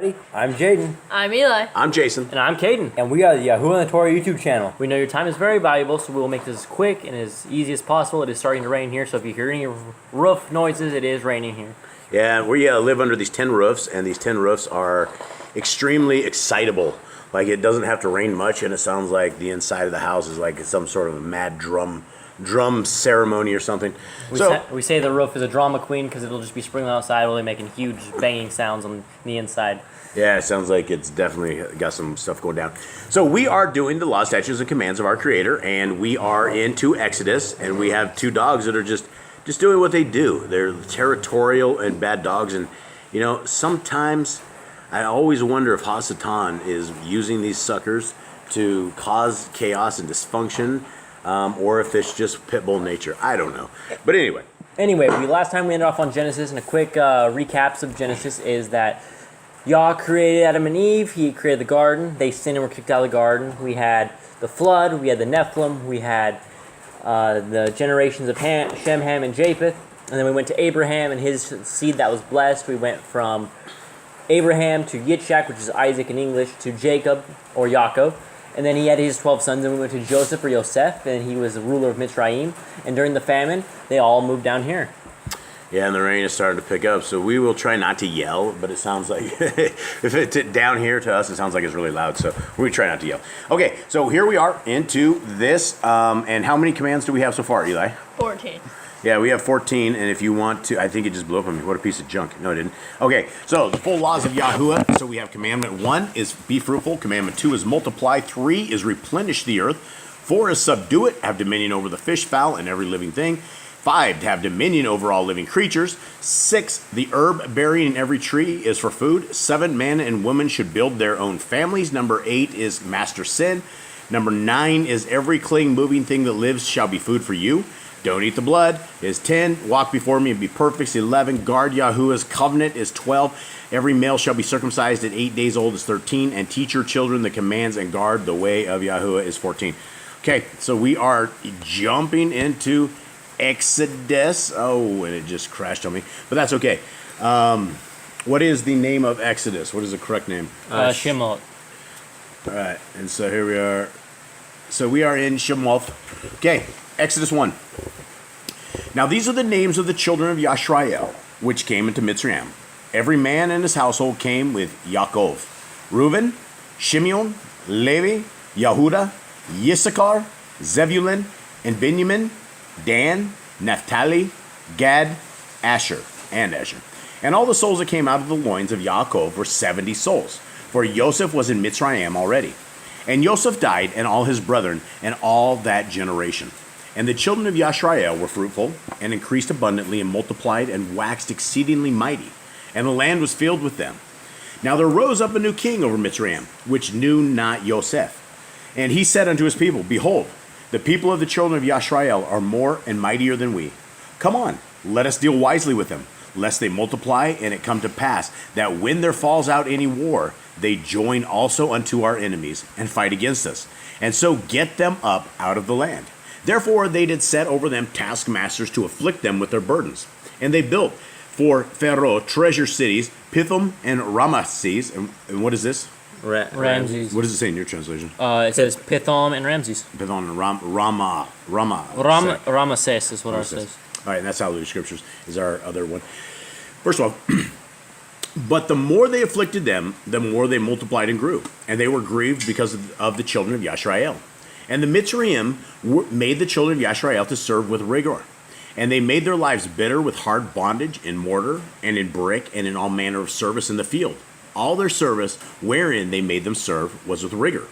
I'm Jaden. I'm Eli. I'm Jason. And I'm Caden. And we are the YHWH and the Torah YouTube channel. We know your time is very valuable, so we will make this as quick and as easy as possible. It is starting to rain here, so if you hear any roof noises, it is raining here. Yeah, we live under these 10 roofs, and these 10 roofs are extremely excitable. Like, it doesn't have to rain much, and it sounds like the inside of the house is like some sort of a mad drum ceremony or something. We say the roof is a drama queen because it'll just be sprinkling outside while they're making huge banging sounds on the inside. Yeah, it sounds like it's definitely got some stuff going down. So we are doing the law, statutes, and commands of our Creator, and we are into Exodus, and we have two dogs that are just doing what they do. They're territorial and bad dogs, and you know, sometimes I always wonder if Hasatan is using these suckers to cause chaos and dysfunction, or if it's just pit bull nature. I don't know. But anyway, last time we ended off on Genesis, and a quick recaps of Genesis is that Yah created Adam and Eve. He created the garden. They sinned and were kicked out of the garden. We had the flood. We had the Nephilim. We had the generations of Shem, Ham, and Japheth. And then we went to Abraham and his seed that was blessed. We went from Abraham to Yitzhak, which is Isaac in English, to Jacob, or Yaakov. And then he had his 12 sons, and we went to Joseph, or Yosef, and he was the ruler of Mitzrayim. And during the famine, they all moved down here. yeah, and the rain is starting to pick up, so we will try not to yell, but it sounds like, if it's down here to us, it sounds like it's really loud, so we try not to yell. Okay, so here we are into this, and how many commands do we have so far, Eli? 14. Yeah, we have 14, and if you want to, I think it just blew up on me. What a piece of junk. No, it didn't. Okay, so the full laws of YHWH. So we have commandment 1 is be fruitful. Commandment 2 is multiply. 3 is replenish the earth. 4 is subdue it, have dominion over the fish, fowl, and every living thing. 5, to have dominion over all living creatures. 6, the herb bearing in every tree is for food. 7, man and woman should build their own families. Number 8 is master sin. Number 9 is every cling, moving thing that lives shall be food for you. Don't eat the blood is 10. Walk before me and be perfect is 11. Guard YHWH's covenant is 12. Every male shall be circumcised at 8 days old is 13. And teach your children the commands and guard the way of YHWH is 14. Okay, so we are jumping into Exodus. Oh, and it just crashed on me. But that's okay. What is the name of Exodus? What is the correct name? Shemot. All right, and so here we are. So we are in Shemoth. Okay, Exodus 1. Now these are the names of the children of Yashrael, which came into Mitzrayim. Every man in his household came with Yaakov. Reuben, Shimeon, Levi, Yehuda, Yissachar, Zebulun, and Benjamin, Dan, Naphtali, Gad, Asher. And all the souls that came out of the loins of Yaakov were 70 souls, for Joseph was in Mitzrayim already. And Joseph died, and all his brethren, and all that generation. And the children of Yashrael were fruitful, and increased abundantly, and multiplied, and waxed exceedingly mighty. And the land was filled with them. Now there rose up a new king over Mitzrayim, which knew not Joseph. And he said unto his people, Behold, the people of the children of Yashrael are more and mightier than we. Come on, let us deal wisely with them, lest they multiply, and it come to pass, that when there falls out any war, they join also unto our enemies, and fight against us, and so get them up out of the land. Therefore they did set over them taskmasters to afflict them with their burdens. And they built for Pharaoh treasure cities, Pithom and Ramesses. And what is this? Ramses. What does it say in your translation? It says Pithom and Ramses. Pithom and Ramesses is what ours says. All right, and that's Yah Scriptures is our other one. First of all, but the more they afflicted them, the more they multiplied and grew. And they were grieved because of the children of Yashrael. And the Mitzrayim made the children of Yashrael to serve with rigor. And they made their lives bitter with hard bondage in mortar and in brick and in all manner of service in the field. All their service wherein they made them serve was with rigor.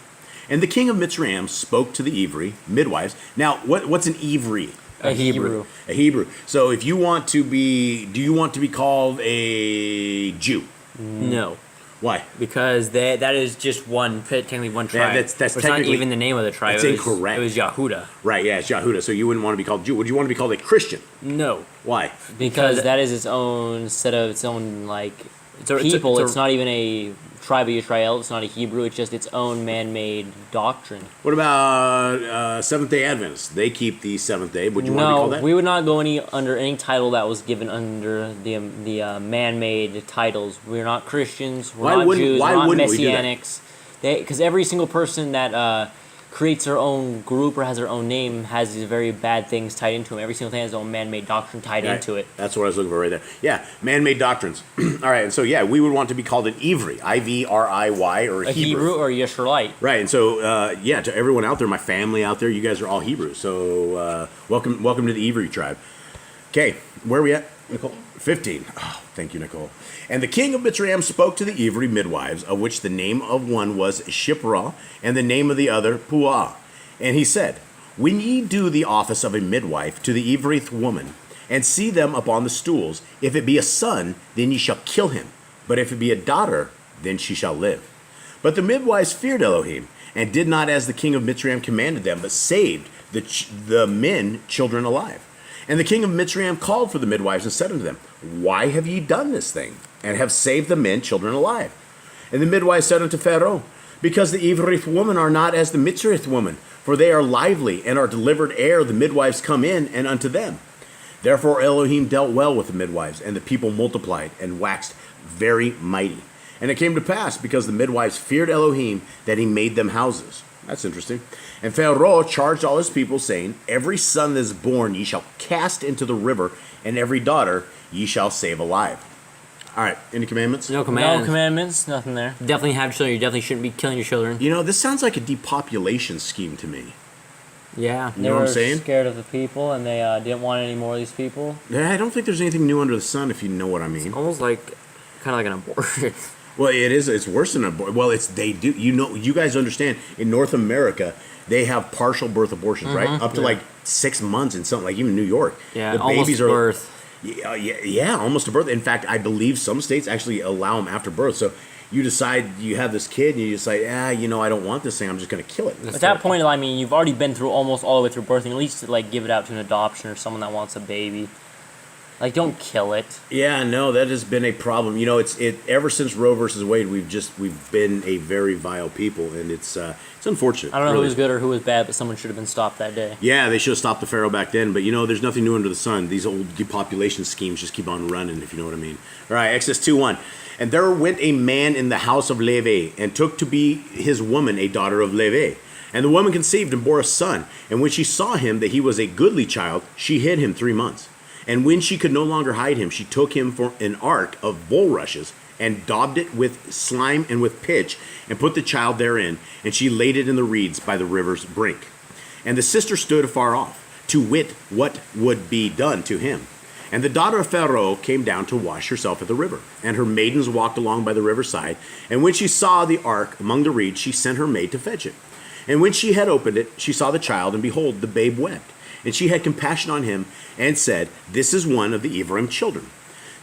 And the king of Mitzrayim spoke to the Ivri, midwives. Now, what's an Ivri? A Hebrew. A Hebrew. So if you want to be, do you want to be called a Jew? No. Why? Because that is just technically one tribe. Yeah, that's it's not even the name of the tribe. That's incorrect. It was Yehuda. Right, yeah, it's Yehuda. So you wouldn't want to be called Jew. Would you want to be called a Christian? No. Why? Because that is its own set of its own, like, people. It's not even a tribe of Israel. It's not a Hebrew. It's just its own man-made doctrine. What about Seventh-day Adventists? They keep the seventh day. Would you want to be called that? We would not go under any title that was given under the man-made titles. We're not Christians. We're not Jews. We're not Messianics. Because every single person that creates their own group or has their own name has these very bad things tied into them. Every single thing has its own man-made doctrine tied into it. That's what I was looking for right there. Yeah, man-made doctrines. All right, and so we would want to be called an Ivri, I-V-R-I-Y, or a Hebrew or Yisraelite. Right, and so to everyone out there, my family out there, you guys are all Hebrew. So welcome to the Ivri tribe. Okay, where are we at, Nicole? 15. Oh, thank you, Nicole. And the king of Mitzrayim spoke to the Ivri midwives, of which the name of one was Shiphrah, and the name of the other Puah. And he said, when ye do the office of a midwife to the Ivrith woman, and see them upon the stools, if it be a son, then ye shall kill him. But if it be a daughter, then she shall live. But the midwives feared Elohim, and did not as the king of Mitzrayim commanded them, but saved the men children alive. And the king of Mitzrayim called for the midwives and said unto them, why have ye done this thing, and have saved the men children alive? And the midwives said unto Pharaoh, because the Ivrith women are not as the Mitzrayth woman, for they are lively, and are delivered ere the midwives come in and unto them. Therefore Elohim dealt well with the midwives, and the people multiplied, and waxed very mighty. And it came to pass, because the midwives feared Elohim, that he made them houses. That's interesting. And Pharaoh charged all his people, saying, every son that is born ye shall cast into the river, and every daughter ye shall save alive. All right, any commandments? No commandments, nothing there. Definitely have children. You definitely shouldn't be killing your children. You know, this sounds like a depopulation scheme to me. Yeah. You know what I'm saying? They were scared of the people, and they didn't want any more of these people. Yeah, I don't think there's anything new under the sun, if you know what I mean. It's almost like, kind of like an abortion. Well, it is. It's worse than abortion. Well, they do. You know, you guys understand. In North America, they have partial birth abortions, right? Up to like 6 months in something, like even New York. Yeah, the babies almost birth. Yeah, almost to birth. In fact, I believe some states actually allow them after birth. So you decide you have this kid, and you decide, I don't want this thing. I'm just going to kill it. At that point, I mean, you've already been through almost all the way through birthing. At least like give it out to an adoption or someone that wants a baby. Like, don't kill it. Yeah, no, that has been a problem. You know, it's ever since Roe versus Wade, we've been a very vile people, and it's unfortunate. I don't know who was good or who was bad, but someone should have been stopped that day. Yeah, they should have stopped the Pharaoh back then. But there's nothing new under the sun. These old depopulation schemes just keep on running, if you know what I mean. All right, Exodus 2:1. And there went a man in the house of Levi, and took to be his woman a daughter of Levi. And the woman conceived and bore a son. And when she saw him that he was a goodly child, she hid him 3 months. And when she could no longer hide him, she took him for an ark of bulrushes, and daubed it with slime and with pitch, and put the child therein, and she laid it in the reeds by the river's brink. And the sister stood afar off, to wit what would be done to him. And the daughter of Pharaoh came down to wash herself at the river, and her maidens walked along by the riverside. And when she saw the ark among the reeds, she sent her maid to fetch it. And when she had opened it, she saw the child, and behold, the babe wept. And she had compassion on him, and said, this is one of the Ephraim children.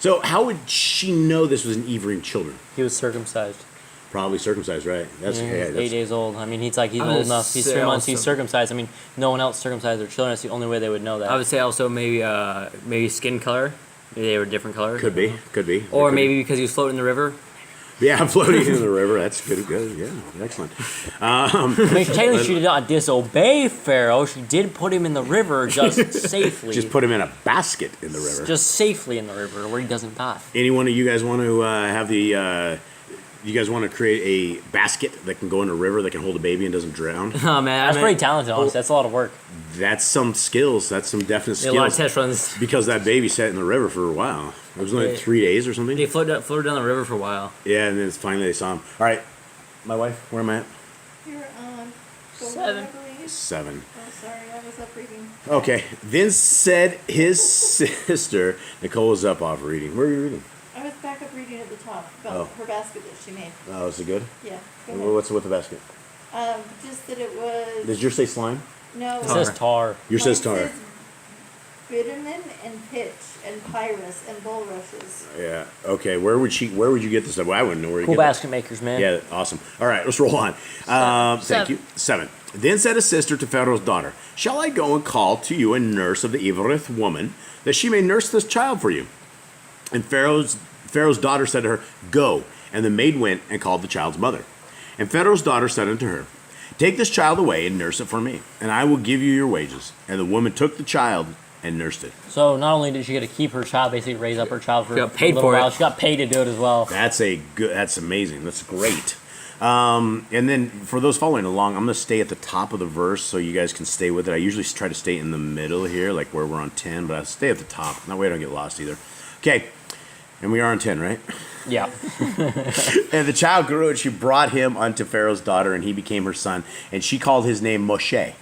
So how would she know this was an Ephraim children? He was circumcised. Probably circumcised, right? That's, that's 8 days old. I mean, he's old enough. He's 3 months. He's circumcised. I mean, no one else circumcised their children. That's the only way they would know that. I would say also maybe skin color. Maybe they were different colors. Could be. Or maybe because he was floating in the river. Yeah, floating in the river. That's good. Yeah, excellent. I mean, technically, she did not disobey Pharaoh. She did put him in the river just safely. Just put him in a basket in the river. Just safely in the river where he doesn't die. Any one of you guys want to have the... you guys want to create a basket that can go in a river that can hold a baby and doesn't drown? Oh, man. That's pretty talented, honestly. That's a lot of work. That's some skills. That's some definite skills. A lot of test runs. Because that baby sat in the river for a while. It was only 3 days or something. They floated down the river for a while. Yeah, and then finally they saw him. All right, my wife, where am I at? You're on 7. 7. Oh, sorry, I was up reading. Okay. Then said his sister, Nicole was up off reading. Where are you reading? I was back up reading at the top about her basket that she made. Oh, is it good? Yeah. Go ahead. What's with the basket? Just that it was. Did yours say slime? No. It says tar. Yours says tar. Says bitumen and pitch and pyrus and bulrushes. Yeah. Okay. Where would you get this stuff? Well, I wouldn't know where you Cool get basket makers, man. Yeah. Awesome. All right. Let's roll on. Thank you. 7. Then said his sister to Pharaoh's daughter, shall I go and call to you a nurse of the Evrith woman, that she may nurse this child for you? And Pharaoh's daughter said to her, go. And the maid went and called the child's mother. And Pharaoh's daughter said unto her, Take this child away and nurse it for me, and I will give you your wages. And the woman took the child and nursed it. So not only did she get to keep her child, basically raise up her child for She got paid a little for it. while, she got paid to do it as well. That's amazing. That's great. And then for those following along, I'm going to stay at the top of the verse so you guys can stay with it. I usually try to stay in the middle here, like where we're on 10, but I stay at the top. That way I don't get lost either. Okay, and we are on 10, right? Yeah. And the child grew, and she brought him unto Pharaoh's daughter, and he became her son. And she called his name Moshe.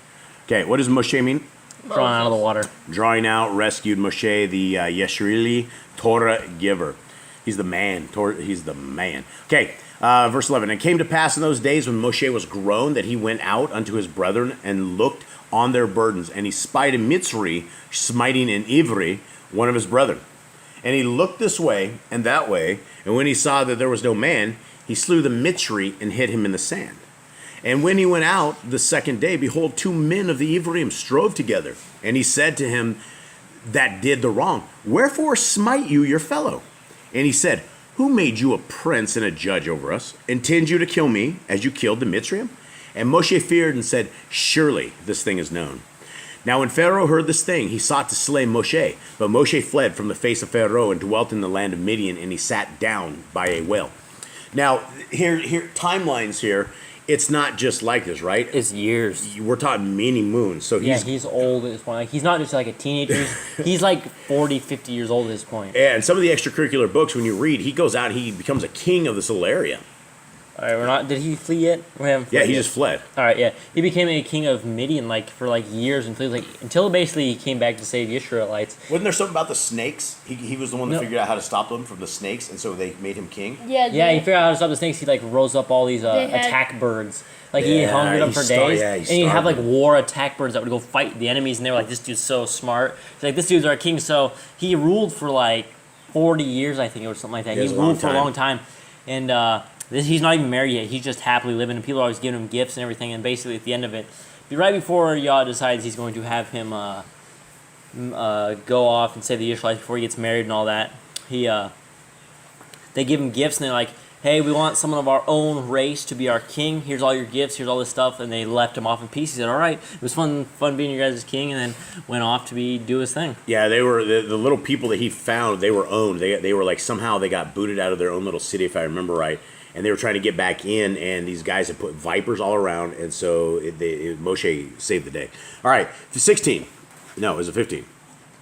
Okay, what does Moshe mean? Drawn out of the water. Drawing out, rescued Moshe, the Yeshurili Torah giver. He's the man. He's the man. Okay, verse 11. And it came to pass in those days when Moshe was grown that he went out unto his brethren and looked on their burdens. And he spied a Mitzri smiting an Ivri, one of his brethren. And he looked this way and that way, and when he saw that there was no man, he slew the Mitzri and hid him in the sand. And when he went out the second day, behold, 2 men of the Ephraim strove together. And he said to him that did the wrong, Wherefore smite you your fellow? And he said, Who made you a prince and a judge over us? Intend you to kill me as you killed the Mitzrayim? And Moshe feared and said, Surely this thing is known. Now when Pharaoh heard this thing, he sought to slay Moshe. But Moshe fled from the face of Pharaoh and dwelt in the land of Midian, and he sat down by a well. Now, here timelines here, it's not just like this, right? It's years. We're talking many moons. So He's old at this point. Like, he's not just like a teenager. He's like 40, 50 years old at this point. and some of the extracurricular books, when you read, he goes out, he becomes a king of this little area. All right, we're not. Did he flee yet? We haven't fled Yeah, he yet. just fled. All right, yeah. He became a king of Midian for years until basically he came back to save the Israelites. Wasn't there something about the snakes? He was the one that No. figured out how to stop them from the snakes, and so they made him king? Yeah, Yeah, he figured out how to stop the snakes. He rose up all these They had- attack birds. He Yeah, hungered them he for star- days, yeah, he and he'd have starved them. war attack birds that would go fight the enemies, and they were like, "This dude's so smart." He's like, "This dude's our king." So he ruled for 40 years, I think, or something like that. Yeah, He it was a long ruled for a time. long time, and he's not even married yet. He's just happily living, and people are always giving him gifts and everything. And basically, at the end of it, right before Yah decides he's going to have him go off and save the Israelites before he gets married and all that, they give him gifts, and they're like, "Hey, we want someone of our own race to be our king. Here's all your gifts. Here's all this stuff." And they left him off in peace. He said, "All right, it was fun being your guys' king," and then went off to do his thing. Yeah, they were the little people that he found. They were owned. They were somehow they got booted out of their own little city, if I remember right. And they were trying to get back in, and these guys had put vipers all around, and so Moshe saved the day. All right, 16. No, is it 15?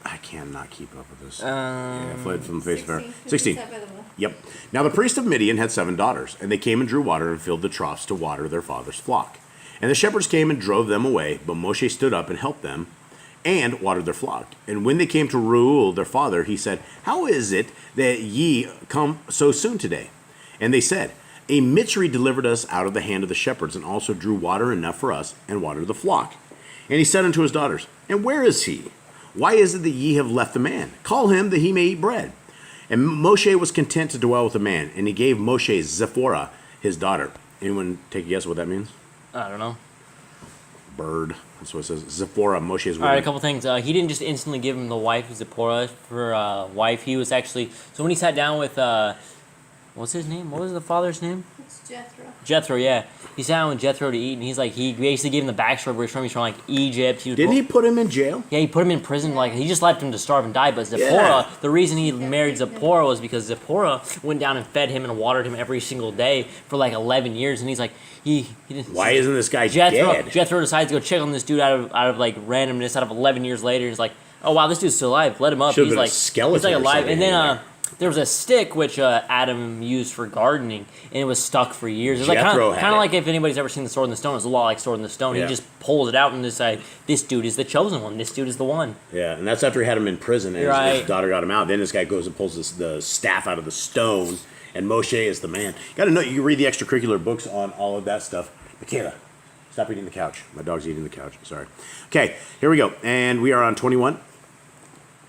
I cannot keep up with this. Fled from the face of Pharaoh. 16. Yep. Now the priest of Midian had 7 daughters, and they came and drew water and filled the troughs to water their father's flock. And the shepherds came and drove them away, but Moshe stood up and helped them and watered their flock. And when they came to Reuel, their father, he said, How is it that ye come so soon today? And they said, A Mitzri delivered us out of the hand of the shepherds, and also drew water enough for us, and watered the flock. And he said unto his daughters, And where is he? Why is it that ye have left the man? Call him that he may eat bread. And Moshe was content to dwell with the man, and he gave Moshe Zipporah, his daughter. Anyone take a guess what that means? I don't know. Bird. That's what it says. Zipporah, Moshe's woman. All right, a couple things. He didn't just instantly give him the wife Zipporah for wife. He was actually when he sat down with what's his name? What was the father's name? It's Jethro. Jethro. Yeah, he sat down with Jethro to eat, and he basically gave him the backstory where he's from Egypt. Didn't he put him in jail? Yeah, he put him in prison. He just left him to starve and die. But Zipporah, the reason he married Zipporah was because Zipporah went down and fed him and watered him every single day for 11 years. And he's like, he didn't. Why isn't this guy dead? Jethro decides to go check on this dude out of randomness. Out of 11 years later, he's like, oh wow, this dude's still alive. Let him up. Should've He's been a like skeleton He's or alive. something And then in there. there was a stick which Adam used for gardening, and it was stuck for years. It's Jethro had kind it. of like if anybody's ever seen the Sword in the Stone. It's a lot like Sword in the Stone. Yeah. He just pulls it out and decides this dude is the chosen one. This dude is the one. Yeah, and that's after he had him in prison, and Right. his daughter got him out. Then this guy goes and pulls the staff out of the stone, and Moshe is the man. You got to know, you can read the extracurricular books on all of that stuff. Michaela, stop eating the couch. My dog's eating the couch. Sorry. Okay, here we go. And we are on 21.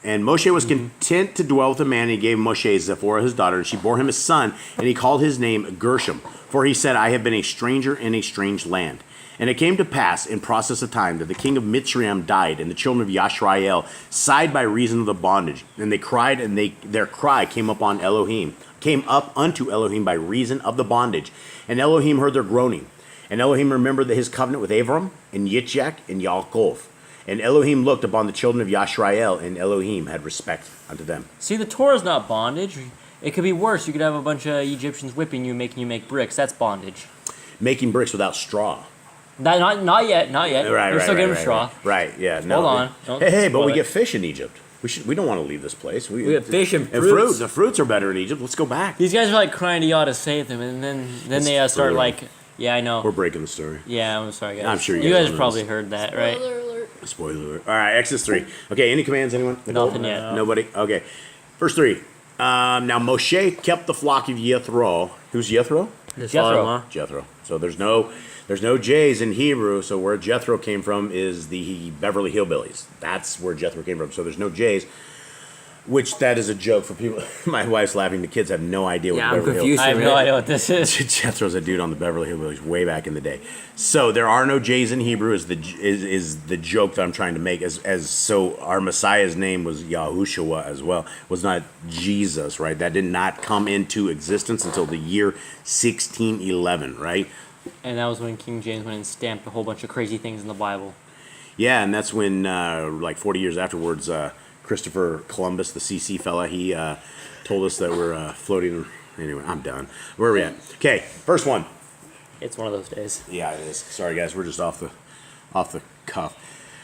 And Moshe was content to dwell with a man, and he gave Moshe Zipporah his daughter, and she bore him a son, and he called his name Gershom. For he said, I have been a stranger in a strange land. And it came to pass in process of time that the king of Mitzrayim died, and the children of Yashrael sighed by reason of the bondage. And they cried, and their cry came upon Elohim came up unto Elohim by reason of the bondage. And Elohim heard their groaning. And Elohim remembered his covenant with Avram and Yitzchak and Yaakov. And Elohim looked upon the children of Yashrael, and Elohim had respect unto them. See, the Torah's not bondage. It could be worse. You could have a bunch of Egyptians whipping you, making you make bricks. That's bondage. Making bricks without straw. Not yet. Right, We're still giving straw. Right, yeah. No, Hold on. Don't Hey, but spoil we it. get fish in Egypt. We don't want to leave this place. We get fish and fruit. fruits. The fruits are better in Egypt. Let's go back. These guys are like crying to Yah to save them, and then It's they start brutal. like, yeah, I know. We're breaking the story. Yeah, I'm sorry, guys. I'm sure you you guys guys know probably this. heard that, right? Spoiler alert. Spoiler alert. All right, Exodus 3. Okay, any commands, anyone? Nicole? Nothing yet. Nobody? Okay. Verse 3. Now Moshe kept the flock of Jethro. Who's Jethro? His Jethro. father-in-law. Jethro. So there's no J's in Hebrew, so where Jethro came from is the Beverly Hillbillies. That's where Jethro came from. So there's no J's, which that is a joke for people. My wife's laughing. The kids have no idea what Yeah, I'm Beverly confused. I have no idea what this is. Jethro's a dude on the Beverly Hillbillies way back in the day. So there are no J's in Hebrew is the joke that I'm trying to make. So our Messiah's name was YHWH as well. Was not Jesus, right? That did not come into existence until the year 1611, right? And that was when King James went and stamped a whole bunch of crazy things in the Bible. Yeah, and that's when like 40 years afterwards, Christopher Columbus, the CC fella, he told us that we're floating. Anyway, I'm done. Where are we at? Okay, first one. It's one of those days. Yeah, it is. Sorry, guys. We're just off the cuff.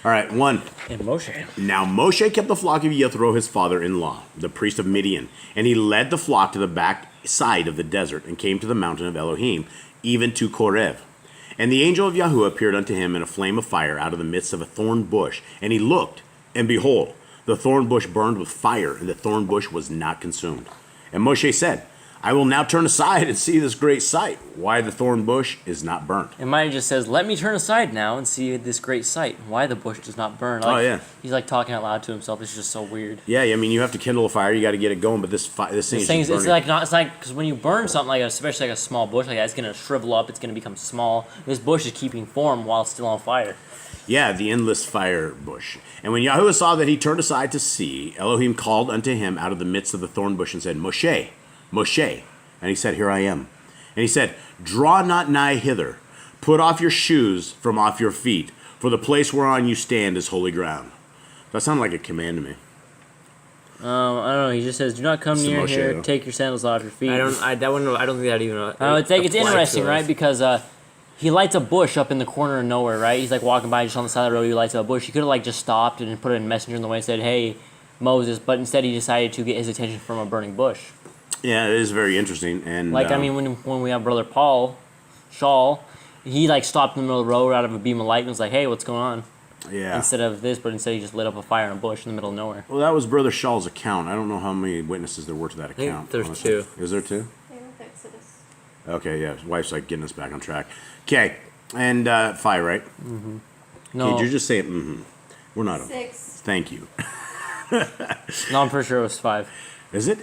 All right, 1. And Moshe. Now Moshe kept the flock of Jethro, his father-in-law, the priest of Midian, and he led the flock to the back side of the desert and came to the mountain of Elohim, even to Korev. And the angel of Yahuwah appeared unto him in a flame of fire out of the midst of a thorn bush. And he looked, and behold, the thorn bush burned with fire, and the thorn bush was not consumed. And Moshe said, I will now turn aside and see this great sight, why the thorn bush is not burnt. And mine just says, let me turn aside now and see this great sight, why the bush does not burn. Oh, yeah. He's like talking out loud to himself. It's just so weird. Yeah, I mean, you have to kindle a fire, you got to get it going, but this thing This is thing's, just it's burning. like because when you burn something like especially like a small bush like that, it's gonna shrivel up. It's gonna become small. This bush is keeping form while it's still on fire. Yeah, the endless fire bush. And when Yahuwah saw that he turned aside to see, Elohim called unto him out of the midst of the thorn bush and said, Moshe, Moshe. And he said, Here I am. And he said, Draw not nigh hither. Put off your shoes from off your feet, for the place whereon you stand is holy ground. That sounded like a command to me. I don't know. He just says, "Do not come It's the near Moshe, here. though. Take your sandals off your feet." I don't think that even. It's applies interesting, to us. right? Because he lights a bush up in the corner of nowhere, right? He's like walking by just on the side of the road. He lights up a bush. He could have like just stopped and put a messenger in the way and said, "Hey, Moses," but instead he decided to get his attention from a burning bush. Yeah, it is very interesting. And Like I mean, when we have Brother Shaul, he like stopped in the middle of the road out of a beam of light and was like, "Hey, what's going on?" yeah. Instead of this, but instead he just lit up a fire in a bush in the middle of nowhere. Well, that was Brother Shaul's account. I don't know how many witnesses there were to that think account. there's honestly. 2. Is there 2? Same with Exodus. Okay, yeah. His wife's like getting us back on track. Okay, and 5, right? No, Okay, you're just saying, mm-hmm. We're not. 6. Thank you. no, I'm pretty sure it was 5. Is it?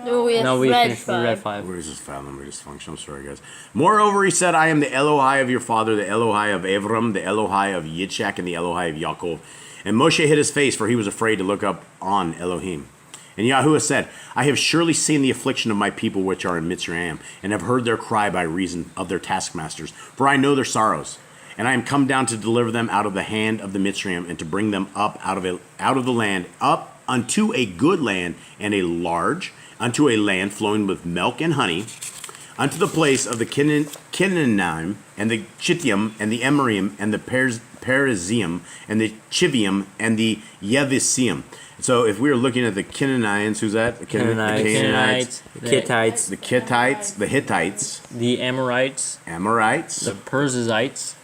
No, we No, we read finished. We read 5. 5. Where is this file number dysfunction? I'm sorry, guys. Moreover, he said, I am the Elohai of your father, the Elohai of Avram, the Elohai of Yitzchak, and the Elohai of Yaakov. And Moshe hid his face, for he was afraid to look up on Elohim. And Yahuwah said, I have surely seen the affliction of my people which are in Mitzrayim, and have heard their cry by reason of their taskmasters. For I know their sorrows. And I am come down to deliver them out of the hand of the Mitzrayim, and to bring them up out of the land, up unto a good land, and a large, unto a land flowing with milk and honey, unto the place of the Canaanite, and the Chittim, and the Emerim, and the Perizim, and the Chivium, and the Yevusim. So if we were looking at the Canaanites, who's that? The Canaanites, The Kittites. the Kittites, the Hittites, the Amorites, Amorites, the Perizzites,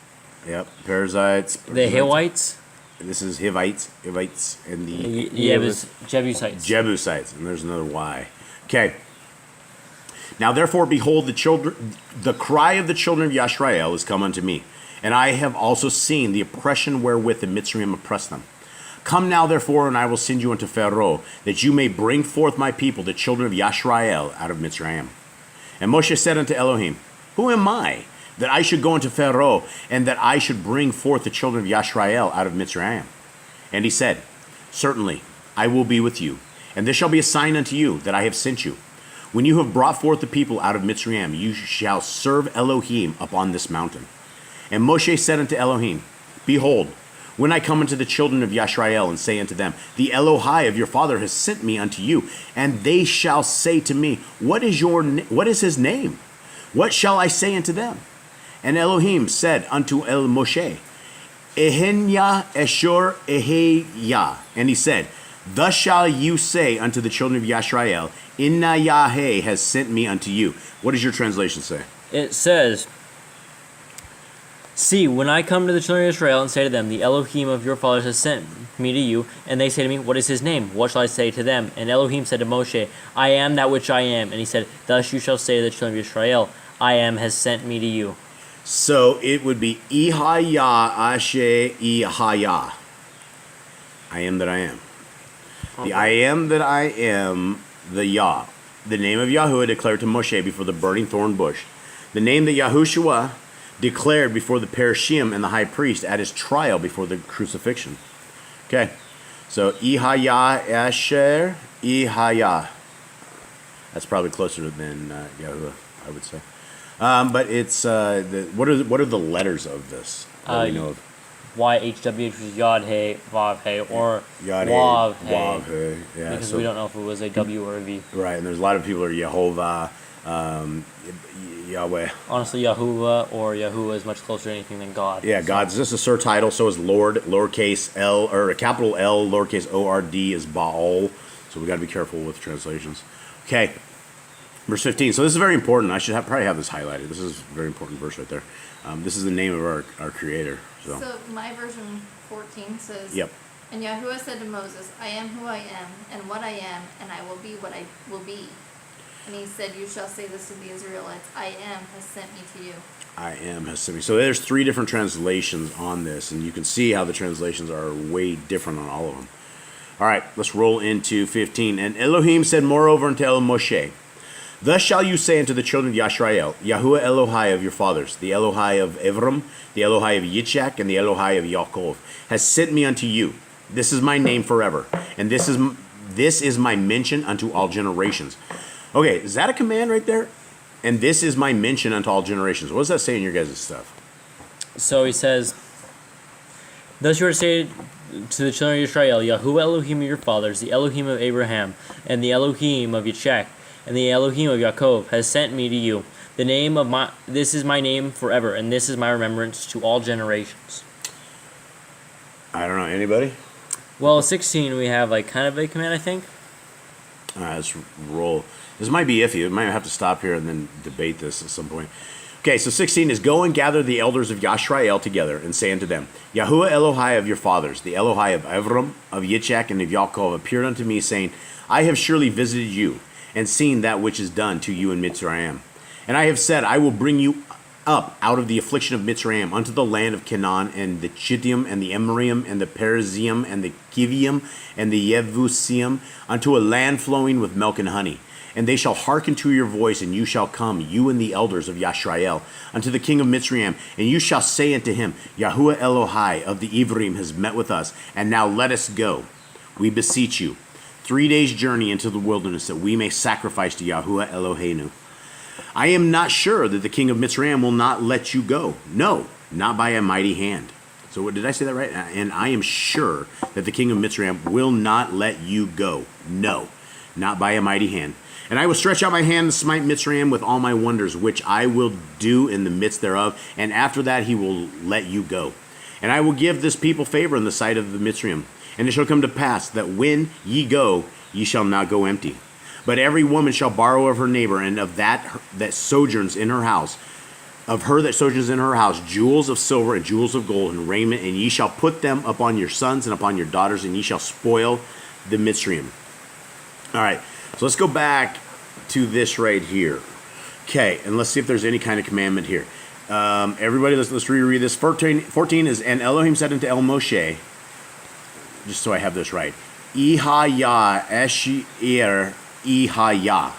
yep, Perizzites, the Hivites, This is Hivites, and the Jebusites. Jebusites, and there's another Y. Okay. Now therefore, behold, the cry of the children of Yashrael is come unto me, and I have also seen the oppression wherewith the Mitzrayim oppress them. Come now therefore, and I will send you unto Pharaoh, that you may bring forth my people, the children of Yashrael, out of Mitzrayim. And Moshe said unto Elohim, Who am I, that I should go unto Pharaoh, and that I should bring forth the children of Yashrael out of Mitzrayim? And he said, Certainly, I will be with you, and this shall be a sign unto you that I have sent you. When you have brought forth the people out of Mitzrayim, you shall serve Elohim upon this mountain. And Moshe said unto Elohim, Behold, when I come unto the children of Yashrael and say unto them, The Elohai of your father has sent me unto you, and they shall say to me, What is his name? What shall I say unto them? And Elohim said unto Moshe, Ehenya Eshur Eheya. And he said, Thus shall you say unto the children of Yashrael, Inna Yaheh has sent me unto you. What does your translation say? It says, See, when I come to the children of Israel and say to them, The Elohim of your fathers has sent me to you, and they say to me, What is his name? What shall I say to them? And Elohim said to Moshe, I am that which I am. And he said, Thus you shall say to the children of Israel, I am has sent me to you. So it would be Ihaya Ashe Ihaya. I am that I am. The I am that I am, the Yah. The name of Yahuwah declared to Moshe before the burning thorn bush. The name that Yahushua declared before the Perishim and the high priest at his trial before the crucifixion. Okay, so Ihaya Asher Ihaya. That's probably closer than Yahuwah, I would say. But it's what are the letters of this? That we know of? YHWH was Yod He Vav He or Yod Wav He. Wav He. Yeah, Because we don't know if it was a W or a V. Right, and there's a lot of people who are Yehovah, Yahweh. Honestly, Yahuwah or Yahuwah is much closer to anything than God. Yeah, God's just a sur title. So is Lord, lowercase L, or a capital L, lowercase O-R-D is Baal. So we got to be careful with translations. Okay, verse 15. So this is very important. I should probably have this highlighted. This is a very important verse right there. This is the name of our Creator. So my version 14 says, Yep. And Yahuwah said to Moses, I am who I am, and what I am, and I will be what I will be. And he said, You shall say this to the Israelites, I am has sent me to you. I am has sent me. So there's 3 different translations on this, and you can see how the translations are way different on all of them. All right, let's roll into 15. And Elohim said moreover unto Moshe, Thus shall you say unto the children of Yashrael, Yahuwah Elohai of your fathers, the Elohai of Evram, the Elohai of Yitzchak, and the Elohai of Yaakov, has sent me unto you. This is my name forever, and this is my mention unto all generations. Okay, is that a command right there? And this is my mention unto all generations. What does that say in your guys' stuff? So he says, Thus you are to say to the children of Israel, Yahuwah Elohim of your fathers, the Elohim of Abraham, and the Elohim of Yitzchak, and the Elohim of Yaakov has sent me to you. This is my name forever, and this is my remembrance to all generations. I don't know. Anybody? Well, 16 we have like kind of a command, I think. All right, let's roll. This might be iffy. We might have to stop here and then debate this at some point. Okay, so 16 is, Go and gather the elders of Yashrael together, and say unto them, Yahuwah Elohai of your fathers, the Elohai of Evram, of Yitzchak, and of Yaakov, appeared unto me, saying, I have surely visited you, and seen that which is done to you in Mitzrayim. And I have said, I will bring you up out of the affliction of Mitzrayim unto the land of Canaan, and the Chittim, and the Emorium, and the Perizzium, and the Kivium, and the Yevusium, unto a land flowing with milk and honey. And they shall hearken to your voice, and you shall come, you and the elders of Yashrael, unto the king of Mitzrayim, and you shall say unto him, Yahuwah Elohai of the Ivrim has met with us, and now let us go, we beseech you, 3 days' journey into the wilderness, that we may sacrifice to Yahuwah Eloheinu. I am not sure that the king of Mitzrayim will not let you go. No, not by a mighty hand. So what, did I say that right? And I am sure that the king of Mitzrayim will not let you go. No, not by a mighty hand. And I will stretch out my hand and smite Mitzrayim with all my wonders, which I will do in the midst thereof. And after that he will let you go. And I will give this people favor in the sight of the Mitzrayim. And it shall come to pass that when ye go, ye shall not go empty. But every woman shall borrow of her neighbor, and of that sojourns in her house, of her that sojourns in her house, jewels of silver and jewels of gold and raiment, and ye shall put them upon your sons and upon your daughters, and ye shall spoil the Mitzrayim. All right, so let's go back to this right here. Okay, and let's see if there's any kind of commandment here. Everybody, let's reread this. 14 is, And Elohim said unto Moshe, just so I have this right, Ihaya Eshir Ihaya.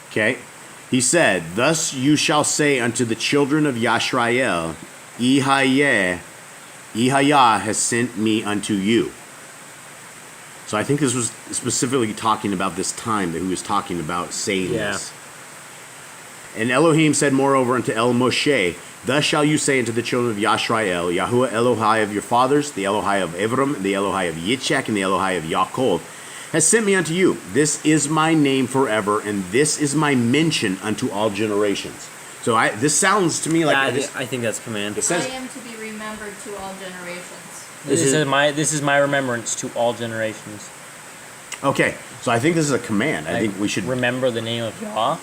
Okay? He said, Thus you shall say unto the children of Yashrael, Ihaya has sent me unto you. So I think this was specifically talking about this time that he was talking about saying this. And Elohim said moreover unto El Moshe, thus shall you say unto the children of Yashrael, Yahuwah Elohai of your fathers, the Elohai of Avram, the Elohai of Yitzchak, and the Elohai of Yaakov, has sent me unto you. This is my name forever, and this is my mention unto all generations. So this sounds to me like I think that's command. it says, I am to be remembered to all generations. This is my remembrance to all generations. okay. So I think this is a command. I think we should remember the name of Yah.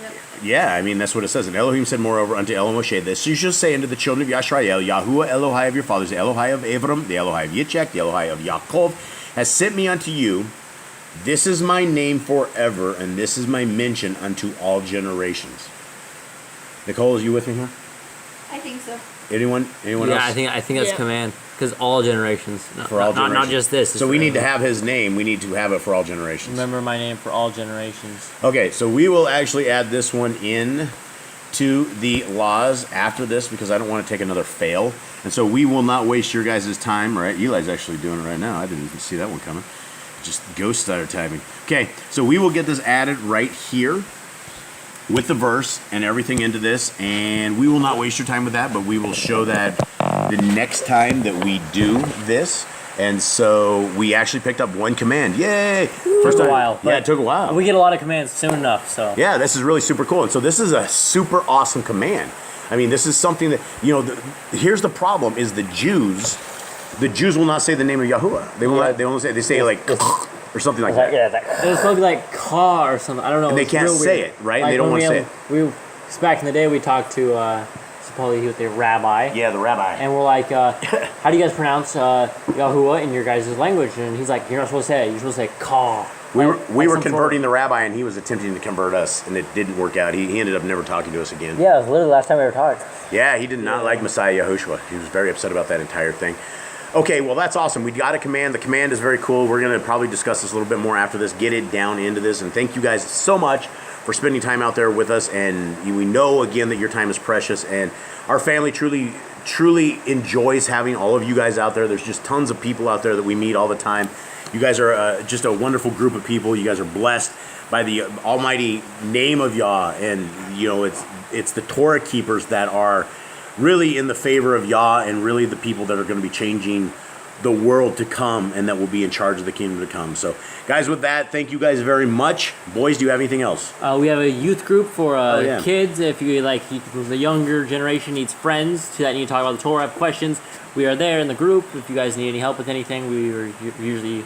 Yep. Yeah, I mean, that's what it says. And Elohim said moreover unto El Moshe, this you shall say unto the children of Yashrael, Yahuwah Elohai of your fathers, the Elohai of Avram, the Elohai of Yitzchak, the Elohai of Yaakov, has sent me unto you. This is my name forever, and this is my mention unto all generations. Nicole, is you with me here? I think so. Anyone else? I think that's Yeah. command because all generations, For all not generations. just this. So we need to have his name. We need to have it for all generations. Remember my name for all generations. Okay, so we will actually add this one in to the laws after this because I don't want to take another fail. And so we will not waste your guys' time, right? Eli's actually doing it right now. I didn't even see that one coming. Just ghost started typing. Okay, so we will get this added right here with the verse and everything into this, and we will not waste your time with that, but we will show that the next time that we do this. And so we actually picked up one command. Yay! Took a while. Yeah, it took a while. We get a lot of commands soon enough, so. Yeah, this is really super cool. And so this is a super awesome command. I mean, this is something that, here's the problem is the Jews will not say the name of Yahuwah. They will not, they say like or something like that. Yeah, it was probably like Ka or something. I don't know. And they It's can't real say weird. it, right? Like They don't when want to say it. Cause back in the day, we talked to supposedly he was the rabbi. Yeah, the rabbi. And we're like, how do you guys pronounce Yahuwah in your guys' language? And he's like, you're not supposed to say it. You're supposed to say Ka. We were some converting the rabbi, and he was attempting to convert us, and it didn't work out. He ended up never talking to us again. Yeah, it was literally the last time we ever talked. Yeah, he did not like Messiah Yahushua. He was very upset about that entire thing. Okay, well, that's awesome. We got a command. The command is very cool. We're going to probably discuss this a little bit more after this, get it down into this. And thank you guys so much for spending time out there with us. And we know, again, that your time is precious. And our family truly enjoys having all of you guys out there. There's just tons of people out there that we meet all the time. You guys are just a wonderful group of people. You guys are blessed by the almighty name of Yah. And, it's the Torah keepers that are really in the favor of Yah and really the people that are going to be changing the world to come and that will be in charge of the kingdom to come. So, guys, with that, thank you guys very much. Boys, do you have anything else? We have a youth group for yeah. kids. If you the younger generation needs friends that need to talk about the Torah, have questions, we are there in the group. If you guys need any help with anything, we are usually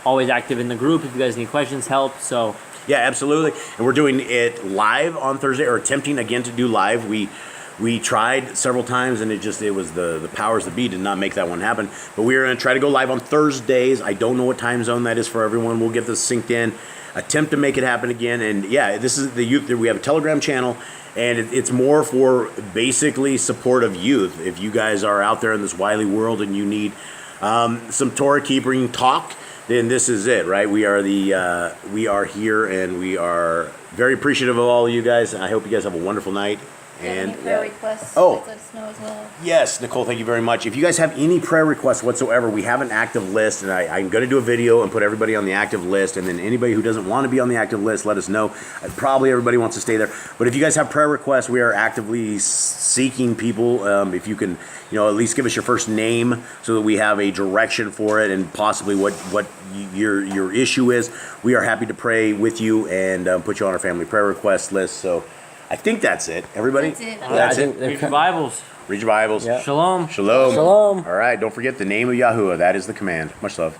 always active in the group. If you guys need questions, help. So Yeah, absolutely. And we're doing it live on Thursday, or attempting again to do live. We tried several times, and it was the powers that be did not make that one happen. But we're going to try to go live on Thursdays. I don't know what time zone that is for everyone. We'll get this synced in, attempt to make it happen again. And yeah, this is the youth. We have a Telegram channel, and it's more for basically support of youth. If you guys are out there in this wily world and you need some Torah keeping talk, then this is it, right? We are here, and we are very appreciative of all of you guys. I hope you guys have a wonderful night. Any prayer requests? Oh. Let us know as well. Yes, Nicole, thank you very much. If you guys have any prayer requests whatsoever, we have an active list, and I'm going to do a video and put everybody on the active list, and then anybody who doesn't want to be on the active list, let us know. Probably everybody wants to stay there. But if you guys have prayer requests, we are actively seeking people. If you can, at least give us your first name so that we have a direction for it and possibly what your issue is. We are happy to pray with you and put you on our family prayer request list. So I think that's it. Everybody? That's it. That's it. Read your Bibles. Read your Bibles. Yeah. Shalom. Shalom. Shalom. All right, don't forget the name of Yahuwah. That is the command. Much love.